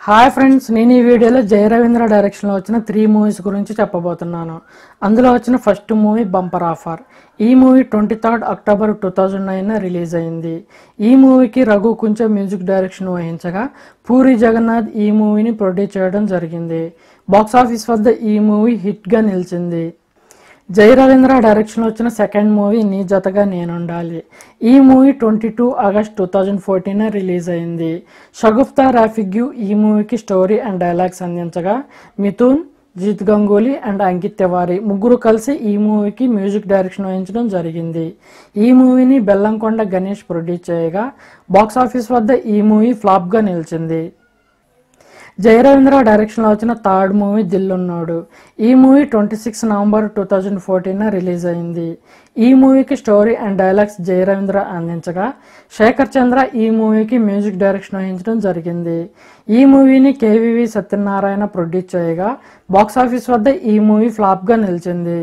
Hi friends, నేను ఈ వీడియోలో జయ రవీంద్ర డైరెక్షన్లో వచ్చిన 3 మూవీస్ గురించి చెప్పబోతున్నాను. అందులో వచ్చిన ఫస్ట్ మూవీ బంపర్ ఆఫర్. ఈ మూవీ 23 అక్టోబర్ 2009 రిలీజ్ అయింది. ఈ మూవీకి రఘు కొంచెం మ్యూజిక్ డైరెక్షన్ వహించగా పూరి జగన్నాథ్ ఈ మూవీని ప్రొడ్యూస్ చేయడం జరిగింది. బాక్సాఫీస్ వద్ద ఈ మూవీ హిట్గా నిలిచింది. జయ రవీంద్ర డైరెక్షన్లో వచ్చిన సెకండ్ మూవీ నీ జతగా నేనుండాలి. ఈ మూవీ 22 ఆగస్ట్ 2014 రిలీజ్ అయింది. షగుఫ్తా రాఫిగ్యూ ఈ మూవీకి స్టోరీ అండ్ డైలాగ్స్ అందించగా మిథున్, జీత్ గంగూలీ అండ్ అంకిత్ తివారీ ముగ్గురు కలిసి ఈ మూవీకి మ్యూజిక్ డైరెక్షన్ వహించడం జరిగింది. ఈ మూవీని బెల్లంకొండ గణేష్ ప్రొడ్యూస్ చేయగా బాక్సాఫీస్ వద్ద ఈ మూవీ ఫ్లాప్గా నిలిచింది. జయ రవీంద్ర డైరెక్షన్లో వచ్చిన థర్డ్ మూవీ దిల్లున్నోడు. ఈ మూవీ 26 నవంబర్ 2014 రిలీజ్ అయింది. ఈ మూవీకి story and dialogues Jaya Ravindra అందించగా శేఖర్ చంద్ర ఈ మూవీకి మ్యూజిక్ డైరెక్షన్ వహించడం జరిగింది. ఈ మూవీని కేవీవి సత్యనారాయణ ప్రొడ్యూస్ చేయగా బాక్సాఫీస్ వద్ద ఈ మూవీ ఫ్లాప్గా నిలిచింది.